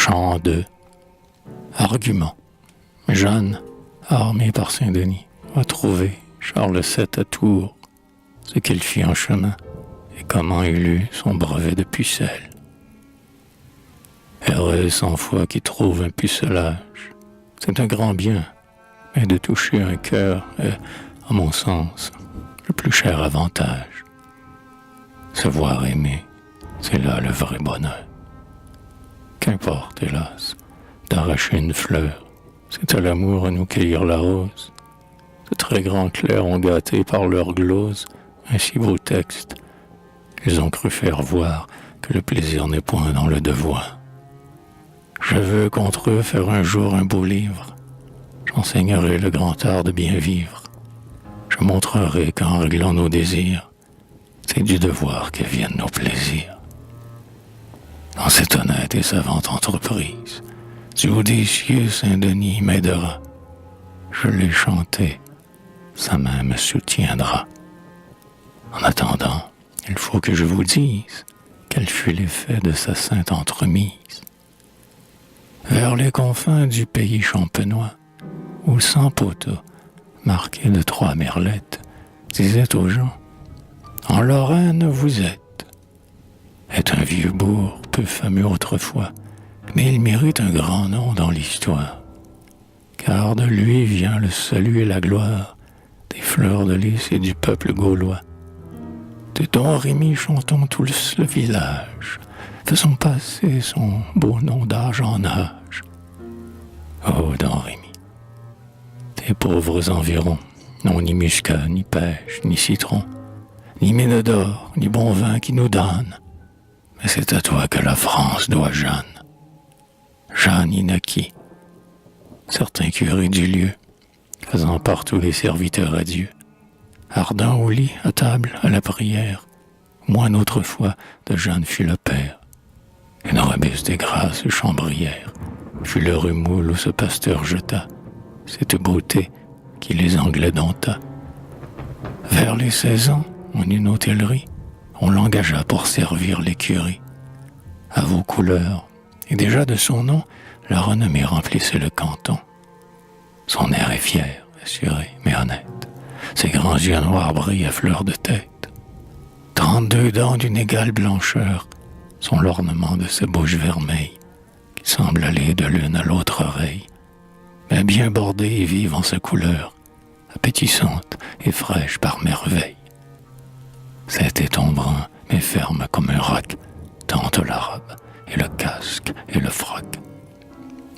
Chant de argument. Jeanne, armée par Saint-Denis, a trouvé Charles VII à Tours, ce qu'il fit en chemin et comment il eut son brevet de pucelle. Heureuse 100 fois qui trouve un pucelage, c'est un grand bien, mais de toucher un cœur est, à mon sens, le plus cher avantage. Se voir aimer, c'est là le vrai bonheur. Qu'importe, hélas, d'arracher une fleur, c'est à l'amour à nous cueillir la rose. De très grands clercs ont gâté par leur glose un si beau texte. Ils ont cru faire voir que le plaisir n'est point dans le devoir. Je veux contre eux faire un jour un beau livre. J'enseignerai le grand art de bien vivre. Je montrerai qu'en réglant nos désirs, c'est du devoir que viennent nos plaisirs. Dans cette honnête et savante entreprise, du haut des cieux Saint-Denis m'aidera. Je l'ai chanté, sa main me soutiendra. En attendant, il faut que je vous dise quel fut l'effet de sa sainte entremise. Vers les confins du pays champenois, où 100 poteaux, marqués de 3 merlettes, disaient aux gens « En Lorraine vous êtes ». Est un vieux bourg peu fameux autrefois, mais il mérite un grand nom dans l'histoire. Car de lui vient le salut et la gloire des fleurs de lys et du peuple gaulois. De Don Rémy chantons tous le village, faisons passer son beau nom d'âge en âge. Oh, Don Rémy, tes pauvres environs n'ont ni muscat, ni pêche, ni citron, ni mine d'or, ni bon vin qui nous donne. Mais c'est à toi que la France doit Jeanne. Jeanne y naquit. Certains curés du lieu, faisant partout les serviteurs à Dieu, ardent au lit, à table, à la prière, moine autrefois de Jeanne fut le père. Une robuste et grasse chambrière fut l'heureux moule où ce pasteur jeta cette beauté qui les Anglais dompta. Vers les 16 ans, en une hôtellerie, on l'engagea pour servir l'écurie. À vos couleurs, et déjà de son nom, la renommée remplissait le canton. Son air est fier, assuré, mais honnête. Ses grands yeux noirs brillent à fleur de tête. 32 dents d'une égale blancheur sont l'ornement de sa bouche vermeille, qui semble aller de l'une à l'autre oreille, mais bien bordée et vive en sa couleur, appétissante et fraîche par merveille. Ses tétons bruns, mais ferme comme un roc, tentent la robe, et le casque, et le froc.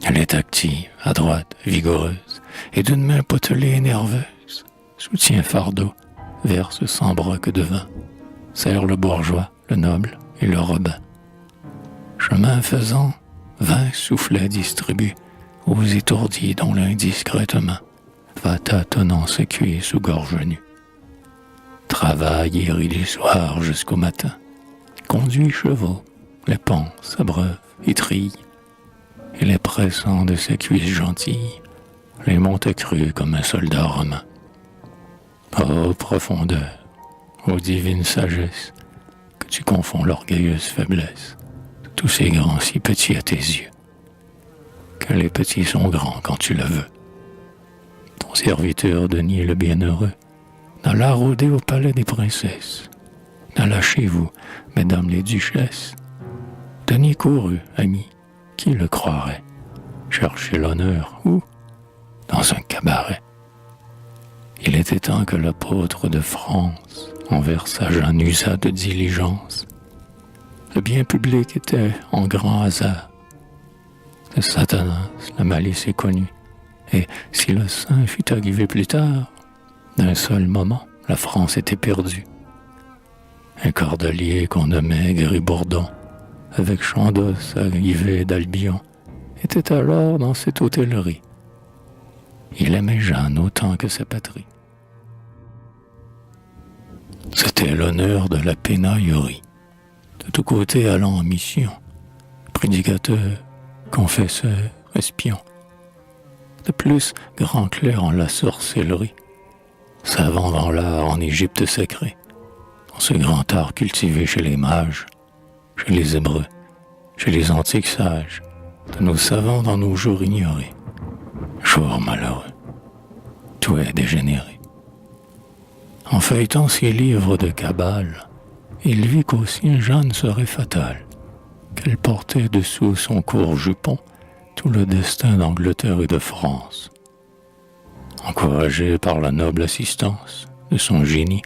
Elle est active, adroite, vigoureuse, et d'une main potelée et nerveuse, soutient fardeau, verse 100 brocs de vin, sert le bourgeois, le noble et le robin. Chemin faisant, 20 soufflets distribue aux étourdis dont l'un discrètement va tâtonnant ses cuits sous gorge nue. Travaille et rit du soir jusqu'au matin, conduit chevaux, les ponce, abreuve et trille, et les pressant de ses cuisses gentilles, les monte crus comme un soldat romain. Ô profondeur, ô divine sagesse, que tu confonds l'orgueilleuse faiblesse de tous ces grands si petits à tes yeux, que les petits sont grands quand tu le veux. Ton serviteur Denis le bienheureux n'alla rôder au palais des princesses, n'alla chez vous, mesdames les duchesses. Denis courut, ami, qui le croirait, chercher l'honneur où? Dans un cabaret. Il était temps que l'apôtre de France envers sa Jeanne usât de diligence. Le bien public était en grand hasard. De Satanas, la malice est connue, et si le saint fut arrivé plus tard, d'un seul moment, la France était perdue. Un cordelier qu'on nommait Gris-Bourdon, avec Chandos à Yvet d'Albion, était alors dans cette hôtellerie. Il aimait Jeanne autant que sa patrie. C'était l'honneur de la pénaillerie. De tous côtés allant en mission, prédicateur, confesseur, espion. De plus, grand clerc en la sorcellerie, savant dans l'art en Égypte sacrée, dans ce grand art cultivé chez les mages, chez les Hébreux, chez les antiques sages, de nos savants dans nos jours ignorés. Jours malheureux, tout est dégénéré. En feuilletant ces livres de cabale, il vit qu'au sien Jeanne serait fatale, qu'elle portait dessous son court jupon tout le destin d'Angleterre et de France. Encouragé par la noble assistance de son génie,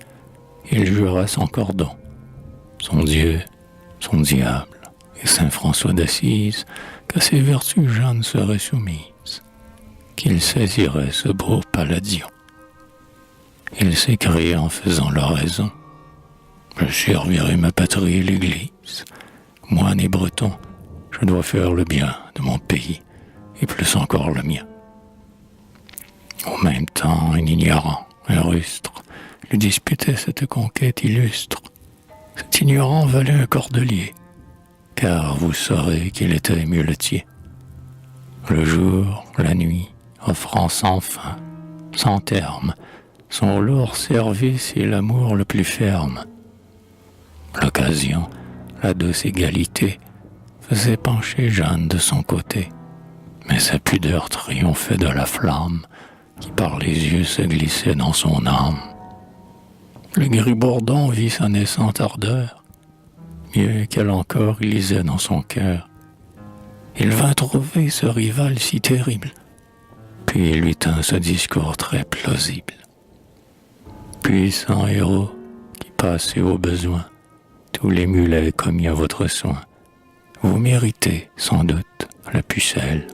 il jura son cordon, son Dieu, son diable et saint François d'Assise qu'à ses vertus Jeanne serait soumise, qu'il saisirait ce beau palladion. Il s'écria en faisant l'oraison: « Je servirai ma patrie et l'Église. Moi, né breton, je dois faire le bien de mon pays, et plus encore le mien. » Au même temps, un ignorant, un rustre, lui disputait cette conquête illustre. Cet ignorant valait un cordelier, car vous saurez qu'il était muletier. Le jour, la nuit, offrant sans fin, sans terme, son lourd service et l'amour le plus ferme. L'occasion, la douce égalité, faisait pencher Jeanne de son côté, mais sa pudeur triomphait de la flamme qui par les yeux se glissait dans son âme. Le Gris-Bourdon vit sa naissante ardeur, mieux qu'elle encore il lisait dans son cœur. Il vint trouver ce rival si terrible, puis il lui tint ce discours très plausible. Puissant héros, qui passez au besoin tous les mulets commis à votre soin, vous méritez sans doute la pucelle.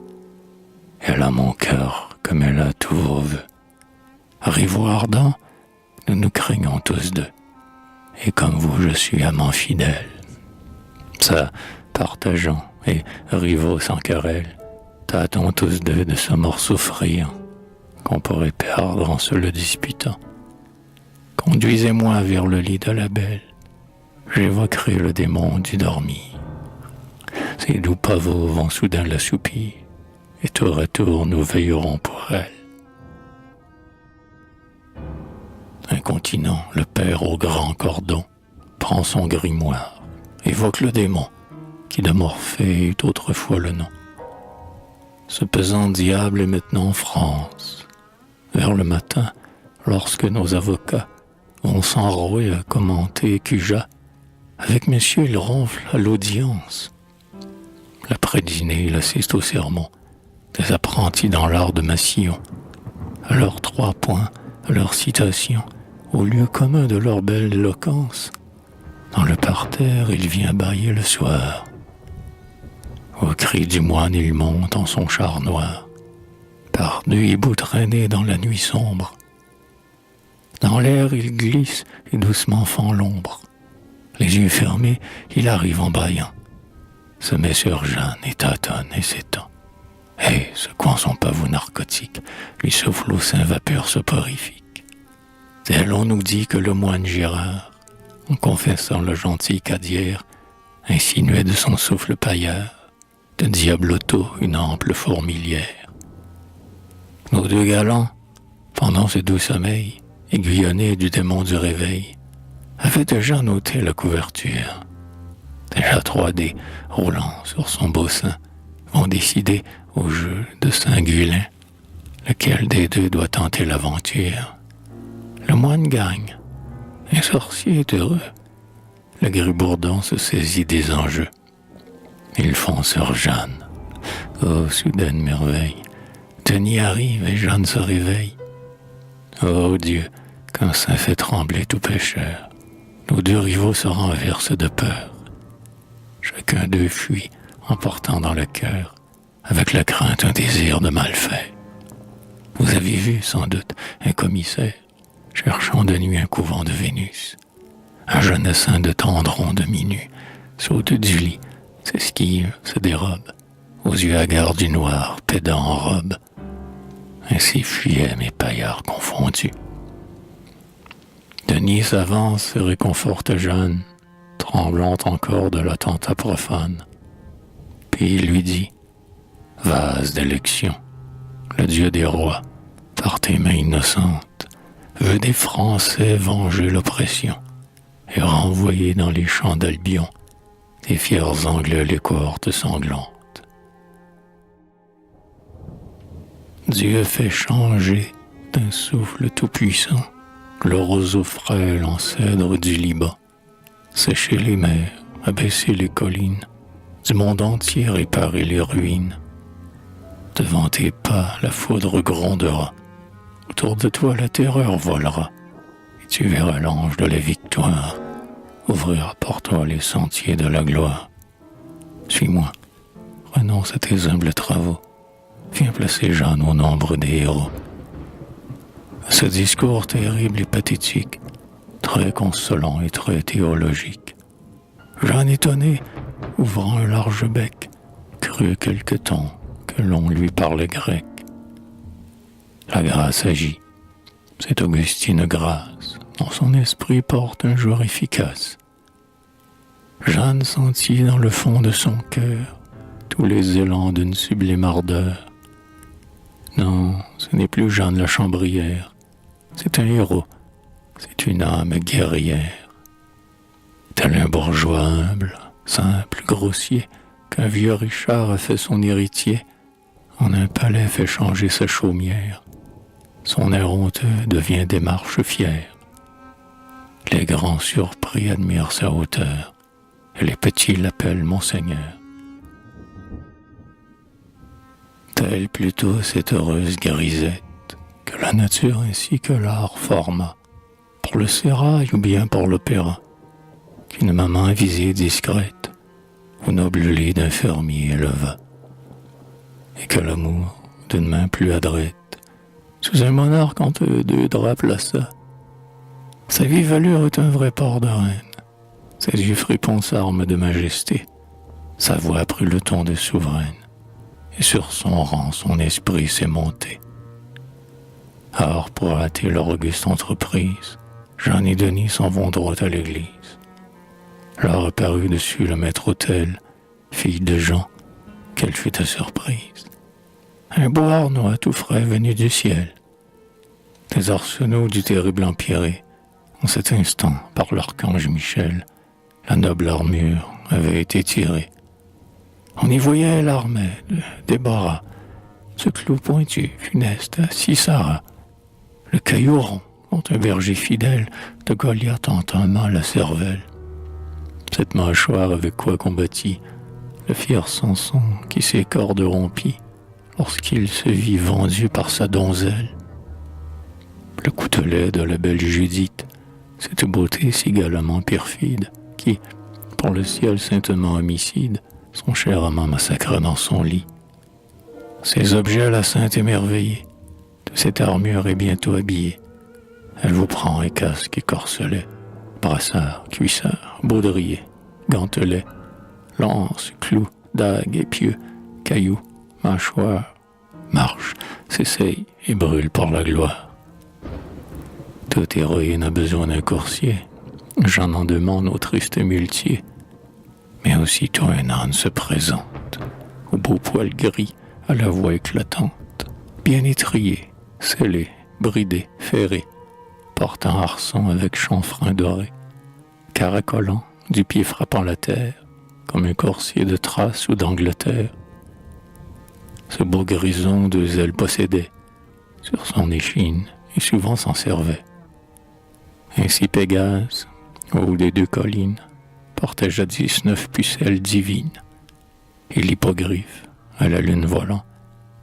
Elle a mon cœur comme elle a tous vos vœux. Rivaux ardents, nous nous craignons tous deux, et comme vous je suis amant fidèle. Ça, partageons, et rivaux sans querelle, tâtons tous deux de ce morceau friand qu'on pourrait perdre en se le disputant. Conduisez-moi vers le lit de la belle, j'évoquerai le démon du dormir. Ces doux pavots vont soudain l'assoupir, et tour à tour nous veillerons pour elle. Incontinent, le père au grand cordon prend son grimoire, évoque le démon, qui de Morphée eut autrefois le nom. Ce pesant diable est maintenant en France. Vers le matin, lorsque nos avocats vont s'enrouer à commenter Cujas, avec messieurs ils ronflent à l'audience. L'après-dîner, il assiste au sermon des apprentis dans l'art de Massillon, à leurs 3 points, à leurs citations, au lieu commun de leur belle éloquence. Dans le parterre, il vient bâiller le soir. Au cri du moine, il monte en son char noir, par 2 hiboux traînés dans la nuit sombre. Dans l'air, il glisse et doucement fend l'ombre. Les yeux fermés, il arrive en bâillant, se met sur Jeanne et tâtonne et s'étend. Et, secouant son pavot narcotique, lui souffle au sein vapeur soporifique. Tel on nous dit que le moine Gérard, en confessant le gentil Cadière, insinuait de son souffle paillard, de Diabloto une ample fourmilière. Nos 2 galants, pendant ce doux sommeil, aiguillonnés du démon du réveil, avaient déjà noté la couverture. Déjà 3D, roulant sur son beau sein, vont décider au jeu de Saint-Gulin lequel des 2 doit tenter l'aventure. Le moine gagne, un sorcier est heureux. Le Gris-Bourdon se saisit des enjeux. Ils font sur Jeanne. Oh, soudaine merveille, Denis arrive et Jeanne se réveille. Oh Dieu, quand ça fait trembler tout pécheur, nos 2 rivaux se renversent de peur. Chacun d'eux fuit, emportant dans le cœur, avec la crainte un désir de mal faire. Vous avez vu, sans doute, un commissaire, cherchant de nuit un couvent de Vénus. Un jeune essaim de tendrons demi-nus saute du lit, s'esquive, se dérobe, aux yeux hagards du noir, pédant en robe. Ainsi fuyaient mes paillards confondus. Denis s'avance et réconforte Jeanne, tremblante encore de l'attentat profane. Puis il lui dit: « Vase d'élection, le Dieu des rois, par tes mains innocentes, veut des Français venger l'oppression et renvoyer dans les champs d'Albion des fiers Anglais les cohortes sanglantes. Dieu fait changer d'un souffle tout-puissant le roseau frêle en cèdre du Liban, sécher les mers, abaisser les collines, du monde entier réparer les ruines. Devant tes pas, la foudre grondera, autour de toi la terreur volera, et tu verras l'ange de la victoire ouvrir pour toi les sentiers de la gloire. Suis-moi, renonce à tes humbles travaux, viens placer Jeanne au nombre des héros. À ce discours terrible et pathétique, très consolant et très théologique, Jeanne étonné, ouvrant un large bec, crut quelque temps que l'on lui parlait grec. La grâce agit, cette Augustine grâce, dont son esprit porte un jour efficace. Jeanne sentit dans le fond de son cœur tous les élans d'une sublime ardeur. Non, ce n'est plus Jeanne la chambrière, c'est un héros, c'est une âme guerrière. Tel un bourgeois humble, simple, grossier, qu'un vieux Richard a fait son héritier, en un palais fait changer sa chaumière. Son air honteux devient démarche fière. Les grands surpris admirent sa hauteur, et les petits l'appellent Monseigneur. Telle plutôt cette heureuse grisette que la nature ainsi que l'art forma, pour le sérail ou bien pour l'opéra, qu'une maman avisée discrète au noble lit d'un fermier éleva, et que l'amour, d'une main plus adrette, sous un monarque entre deux draps plaça. Sa vive allure est un vrai port de reine, ses yeux fripons s'arment de majesté, sa voix prit le ton de souveraine, et sur son rang son esprit s'est monté. Or, pour hâter leur auguste entreprise, Jeanne et Denis s'en vont droit à l'église. Leur apparut dessus le maître-autel, fille de Jean, quelle fut ta surprise. Un beau harnois tout frais venu du ciel. Des arsenaux du terrible empiré, en cet instant, par l'archange Michel, la noble armure avait été tirée. On y voyait l'armée de Déborah, ce clou pointu, funeste, Sisara, le caillou rond, dont un berger fidèle de Goliath entamant la cervelle. Cette mâchoire avec quoi combattit le fier Samson qui ses cordes rompit lorsqu'il se vit vendu par sa donzelle. Le coutelet de la belle Judith, cette beauté si galamment perfide qui, pour le ciel saintement homicide, son cher amant massacra dans son lit. Ces objets la sainte émerveillée, de cette armure est bientôt habillée. Elle vous prend un casque et corselet, brassard, cuissard, baudrier, gantelet, lance, clou, dague, épieu, caillou, mâchoire, marche, s'essaye et brûle pour la gloire. Toute héroïne a besoin d'un coursier, j'en en demande au triste muletier. Mais aussitôt un âne se présente, au beau poil gris, à la voix éclatante, bien étrié, scellé, bridé, ferré, portant arçon avec chanfrein doré, caracolant, du pied frappant la terre, comme un coursier de Thrace ou d'Angleterre. Ce beau grison deux ailes possédait, sur son échine, et souvent s'en servait. Ainsi Pégase, au haut des deux collines, portait jadis 9 pucelles divines, et l'hippogriffe, à la lune volant,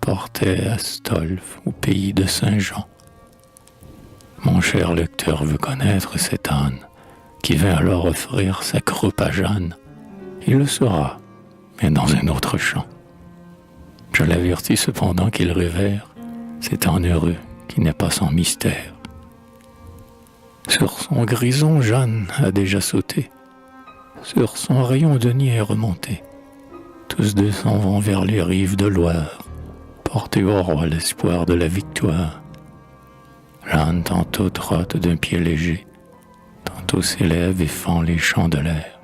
portait Astolphe au pays de Saint-Jean. Mon cher lecteur veut connaître cet âne, qui vint alors offrir sa croupe à Jeanne. Il le saura, mais dans un autre champ. Je l'avertis cependant qu'il révère cet âne heureux qui n'est pas sans mystère. Sur son grison, Jeanne a déjà sauté. Sur son rayon, Denis est remonté. Tous deux s'en vont vers les rives de Loire, porter au roi l'espoir de la victoire. L'âne tantôt trotte d'un pied léger, tantôt s'élève et fend les champs de l'air.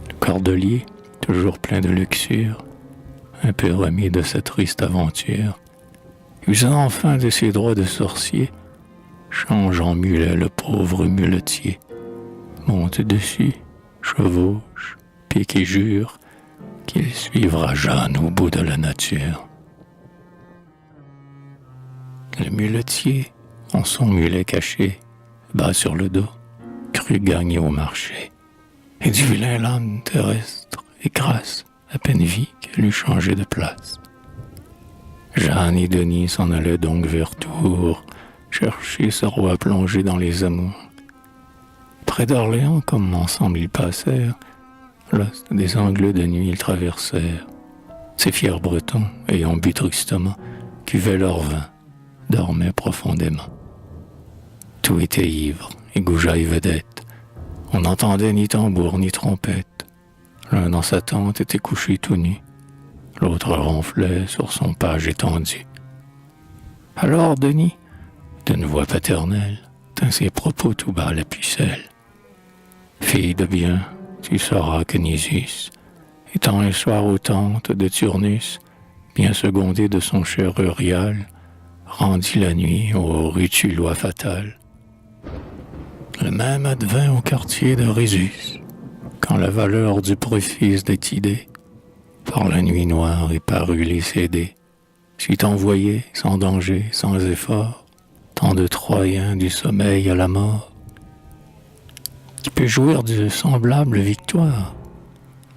Le cordelier, toujours plein de luxure, un peu remis de sa triste aventure, usant enfin de ses droits de sorcier, change en mulet le pauvre muletier, monte dessus, chevauche, pique et jure qu'il suivra Jeanne au bout de la nature. Le muletier, en son mulet caché, bas sur le dos, crut gagner au marché. Et du vilain l'âne terrestre et crasse, à peine vit qu'elle eût changé de place. Jeanne et Denis s'en allaient donc vers Tours, chercher ce roi plongé dans les amours. Près d'Orléans, comme ensemble ils passèrent, là, des angles de nuit ils traversèrent. Ces fiers Bretons, ayant bu tristement, cuvaient leur vin, dormaient profondément. Tout était ivre et goujaille vedette. On n'entendait ni tambour ni trompette. L'un dans sa tente était couché tout nu. L'autre ronflait sur son page étendu. Alors Denis, d'une voix paternelle, tint ses propos tout bas à la pucelle. Fille de bien, tu sauras que Nisus, étant un soir aux tentes de Turnus, bien secondé de son cher Eurial, rendit la nuit au Rutulois fatal. Le même advint au quartier de Résus, quand la valeur du préfice de Tidée, par la nuit noire et parut les céder, suit envoyé, sans danger, sans effort, tant de Troyens du sommeil à la mort. Qui peut jouir de semblable victoire?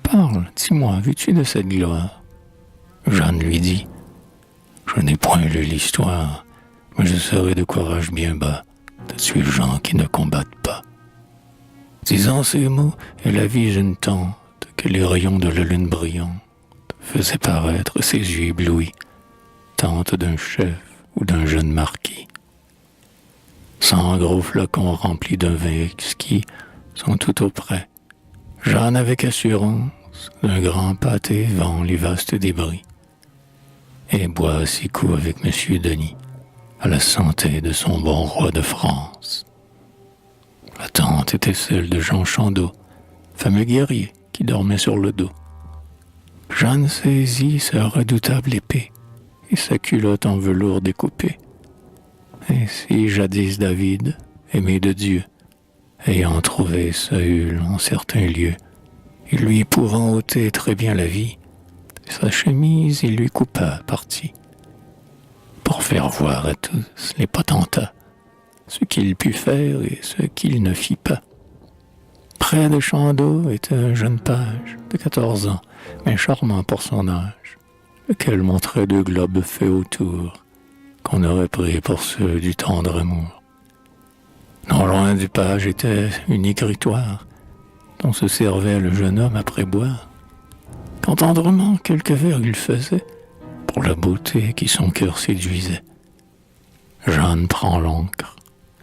Parle, dis-moi, veux-tu de cette gloire? Jeanne lui dit, je n'ai point lu l'histoire, mais je serai de courage bien bas, de tuer gens qui ne combattent pas. Disant ces mots, elle avise une tente que les rayons de la lune brillante faisaient paraître ses yeux éblouis, tente d'un chef ou d'un jeune marquis. 100 gros flacons remplis d'un vin exquis sont tout auprès. Jeanne avec assurance d'un grand pâté vend les vastes débris et boit à 6 coups avec Monsieur Denis à la santé de son bon roi de France. La tente était celle de Jean Chandos, fameux guerrier qui dormait sur le dos. Jeanne saisit sa redoutable épée et sa culotte en velours découpée. Ainsi jadis David, aimé de Dieu, ayant trouvé Saül en certains lieux, et lui pouvant ôter très bien la vie, sa chemise il lui coupa partie, pour faire voir à tous les potentats ce qu'il put faire et ce qu'il ne fit pas. Près de Chandos était un jeune page de 14 ans, mais charmant pour son âge, lequel montrait 2 globes faits autour, qu'on aurait pris pour ceux du tendre amour. Non loin du page était une écritoire, dont se servait le jeune homme après boire, quand tendrement quelques vers il faisait, pour la beauté qui son cœur séduisait. Jeanne prend l'encre,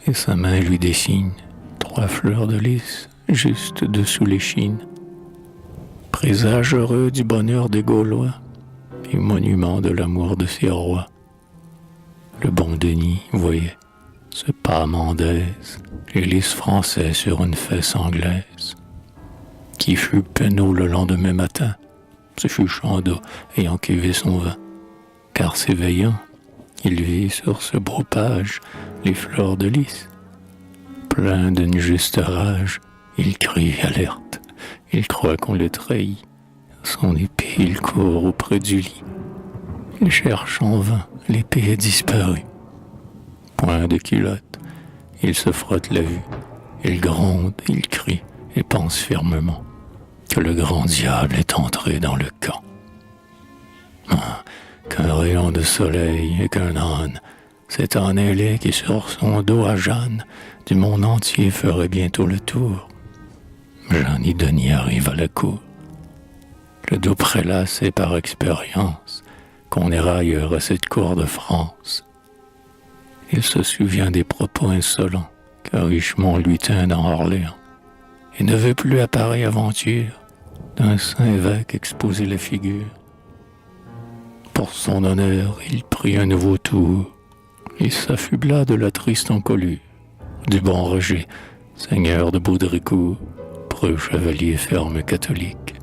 et sa main lui dessine 3 fleurs de lys, juste dessous l'échine, présage heureux du bonheur des Gaulois, et monument de l'amour de ses rois. Le bon Denis voyait ce pas mendaise, les lys français sur une fesse anglaise. Qui fut penaud le lendemain matin, ce fut Chandos ayant cuvé son vin, car s'éveillant, il vit sur ce beau page les fleurs de lys. Plein d'une juste rage, il crie alerte, il croit qu'on le trahit. Son épée, il court auprès du lit. Il cherche en vain, l'épée a disparu. Point de culotte, il se frotte la vue, il gronde, il crie et pense fermement que le grand diable est entré dans le camp. Qu'un rayon de soleil et qu'un âne s'est en ailé qui sur son dos à Jeanne du monde entier ferait bientôt le tour. Jeanne et Denis arrivent à la cour. Le doux prélat sait par expérience qu'on est railleur à cette cour de France. Il se souvient des propos insolents que Richemont lui tint dans Orléans et ne veut plus à pareille aventure d'un saint évêque exposer la figure. Pour son honneur, il prit un nouveau tour et s'affubla de la triste encolure du bon Roger, seigneur de Baudricourt, preux chevalier ferme catholique,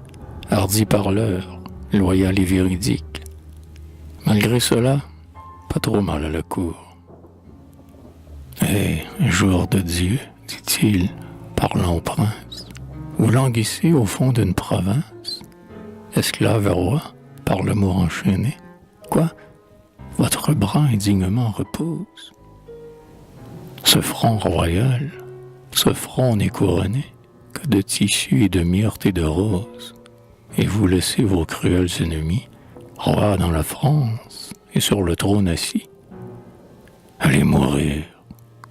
hardi parleur, loyal et véridique. Malgré cela, pas trop mal à la cour. Et jour de Dieu, dit-il, parlant au prince, vous languissez au fond d'une province, esclave roi, par l'amour enchaîné. Quoi? votre bras indignement repose. Ce front royal, ce front n'est couronné que de tissu et de myrte et de roses, et vous laissez vos cruels ennemis, rois dans la France et sur le trône assis. Allez mourir,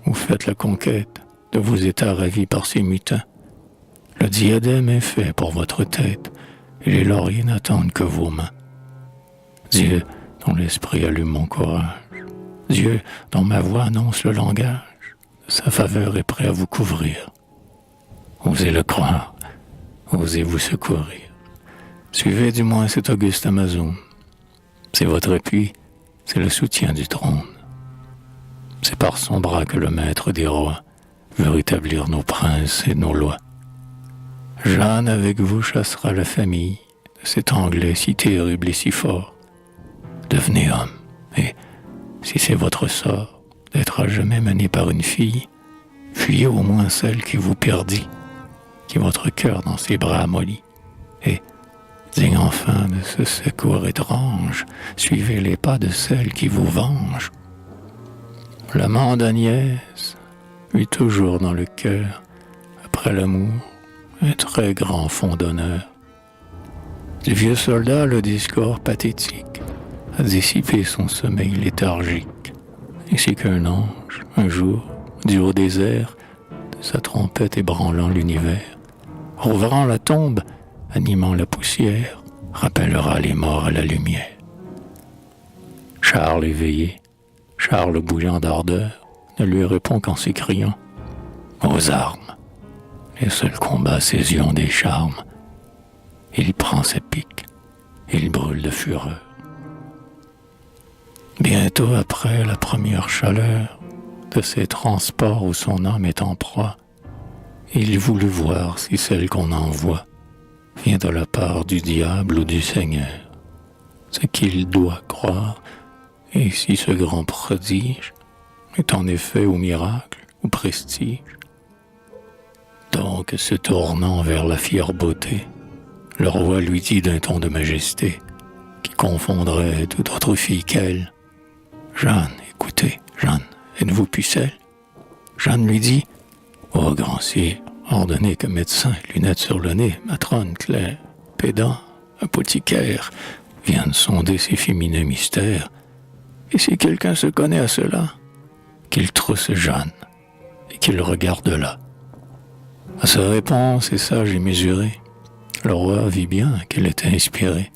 vous faites la conquête de vos états ravis par ces mutins. Le diadème est fait pour votre tête, et les lauriers n'attendent que vos mains. Dieu, dont l'esprit allume mon courage, Dieu, dont ma voix annonce le langage, sa faveur est prêt à vous couvrir. Osez le croire, osez vous secourir. Suivez du moins cet auguste Amazon. C'est votre appui, c'est le soutien du trône. C'est par son bras que le maître des rois veut rétablir nos princes et nos lois. Jeanne avec vous chassera la famille de cet Anglais si terrible et si fort. Devenez homme, et si c'est votre sort d'être à jamais mené par une fille, fuyez au moins celle qui vous perdit, qui votre cœur dans ses bras amollit, et, digne enfin de ce secours étrange, suivez les pas de celle qui vous venge. L'amant d'Agnès eut toujours dans le cœur, après l'amour, un très grand fond d'honneur. Du vieux soldat, le discours pathétique a dissipé son sommeil léthargique, ainsi qu'un ange, un jour, du haut des airs, de sa trompette ébranlant l'univers, rouvrant la tombe, animant la poussière, rappellera les morts à la lumière. Charles éveillé, Charles bouillant d'ardeur, ne lui répond qu'en s'écriant « Aux armes !» Les seuls combats ses yeux ont des charmes. Il prend sa pique, il brûle de fureur. Bientôt après la première chaleur de ces transports où son âme est en proie, il voulut voir si celle qu'on envoie vient de la part du diable ou du Seigneur. Ce qu'il doit croire, et si ce grand prodige est en effet au miracle, au prestige. Donc, se tournant vers la fière beauté, le roi lui dit d'un ton de majesté, qui confondrait toute autre fille qu'elle. « Jeanne, écoutez, Jeanne, êtes-vous pucelle ?» Jeanne lui dit, « Ô grand sire, ordonnez que médecin, lunettes sur le nez, matrone, clerc, pédant, apothicaire, viennent sonder ces féminins mystères, et si quelqu'un se connaît à cela, qu'il trousse Jeanne, et qu'il regarde là. » À sa réponse, et sage et mesurée, le roi vit bien qu'elle était inspirée.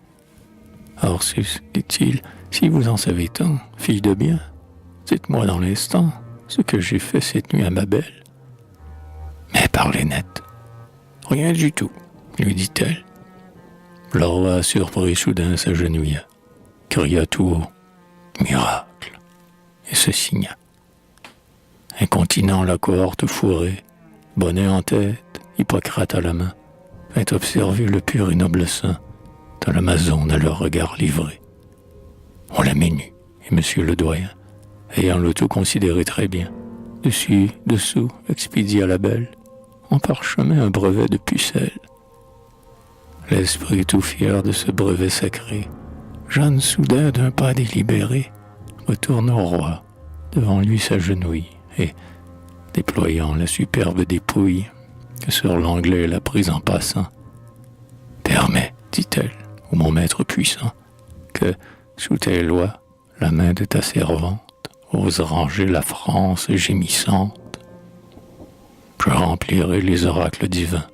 « Ursus, dit-il, si vous en savez tant, fille de bien, dites-moi dans l'instant ce que j'ai fait cette nuit à ma belle. » Mais parlez net. « Rien du tout, lui dit-elle. » Le roi, surpris soudain, s'agenouilla, cria tout haut, « Miracle !» et se signa. Incontinent la cohorte fourrée, bonnet en tête, Hippocrate à la main, vint observer le pur et noble sein de l'Amazone à leur regard livré. On la met nue, et monsieur le doyen, ayant le tout considéré très bien, dessus, dessous, expédia la belle, en parchemin un brevet de pucelle. L'esprit tout fier de ce brevet sacré, Jeanne soudain d'un pas délibéré, retourne au roi, devant lui s'agenouille, et, déployant la superbe dépouille, que sur l'anglais elle a prise en passant. « Permets, dit-elle, ô mon maître puissant, que, sous tes lois, la main de ta servante ose ranger la France gémissante. Je remplirai les oracles divins.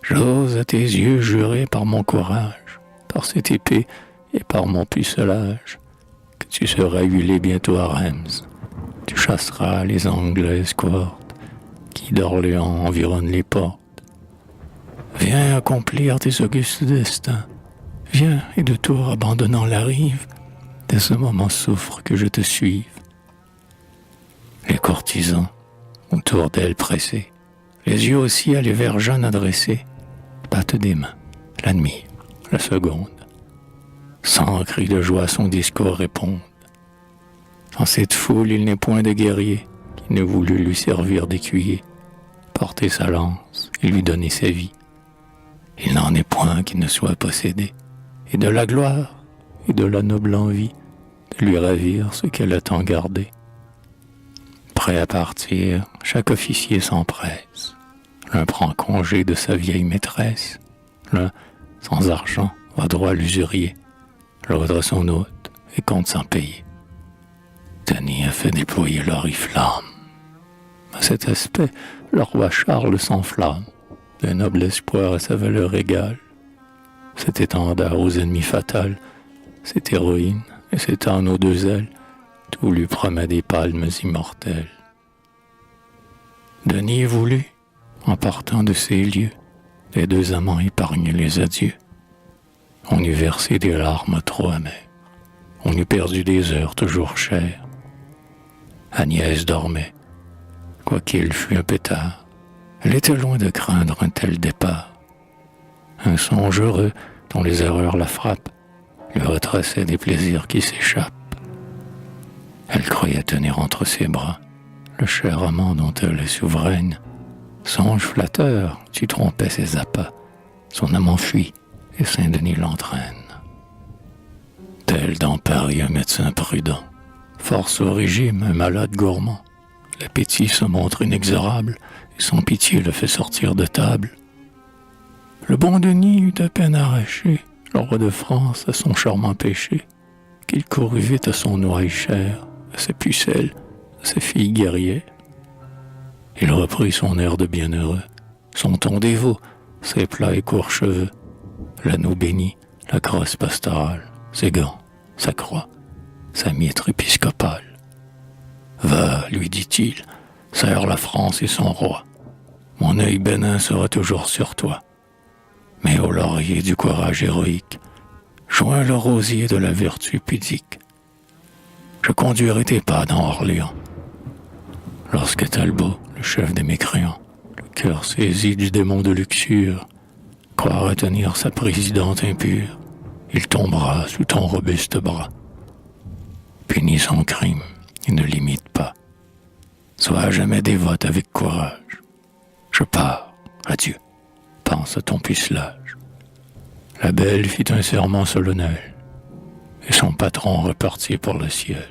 J'ose à tes yeux jurer par mon courage, par cette épée et par mon pucelage, que tu seras huilé bientôt à Reims. Tu chasseras les Anglaises cohortes qui d'Orléans environnent les portes. Viens accomplir tes augustes destins. Viens, et de Tours abandonnant la rive, dès ce moment souffre que je te suive. » Les courtisans, autour d'elle pressés, les yeux au ciel et vers Jeanne adressés, battent des mains, l'admirent, la seconde. Sans cri de joie son discours répondent. Dans cette foule il n'est point de guerrier qui ne voulut lui servir d'écuyer, porter sa lance et lui donner sa vie. Il n'en est point qui ne soit possédé, et de la gloire et de la noble envie de lui ravir ce qu'elle a tant gardé. Prêt à partir, chaque officier s'empresse. L'un prend congé de sa vieille maîtresse, l'un, sans argent, va droit à l'usurier, l'autre à son hôte et compte sans payer. Denis a fait déployer l'oriflamme. À cet aspect, le roi Charles s'enflamme, d'un noble espoir à sa valeur égale. Cet étendard aux ennemis fatals, cette héroïne et cet anneau deux ailes, tout lui promet des palmes immortelles. Denis voulut, en partant de ces lieux, les deux amants épargner les adieux. On eût versé des larmes trop amères, on eût perdu des heures toujours chères. Agnès dormait, quoiqu'il fût un pétard. Elle était loin de craindre un tel départ. Un songe heureux dont les erreurs la frappent lui retraçait des plaisirs qui s'échappent. Elle croyait tenir entre ses bras le cher amant dont elle est souveraine. Songe flatteur, tu trompais ses appâts. Son amant fuit et Saint-Denis l'entraîne. Tel dans Paris un médecin prudent, force au régime un malade gourmand. L'appétit se montre inexorable et sans pitié le fait sortir de table. Le bon Denis eut à peine arraché le roi de France à son charmant péché, qu'il courut vite à son ouaille chère, à ses pucelles, à ses filles guerrières. Il reprit son air de bienheureux, son ton dévot, ses plats et courts cheveux, l'anneau béni, la crosse pastorale, ses gants, sa croix, sa mitre épiscopale. Va, lui dit-il, serre la France et son roi. Mon œil bénin sera toujours sur toi. Mais au laurier du courage héroïque, joins le rosier de la vertu pudique. Je conduirai tes pas dans Orléans. Lorsque Talbot, le chef des mécréants, le cœur saisi du démon de luxure, croit retenir sa présidente impure, il tombera sous ton robuste bras. Punis son crime et ne l'imite pas. Sois à jamais dévote avec courage. Je pars, adieu, pense à ton pucelage. La belle fit un serment solennel, et son patron repartit pour le ciel.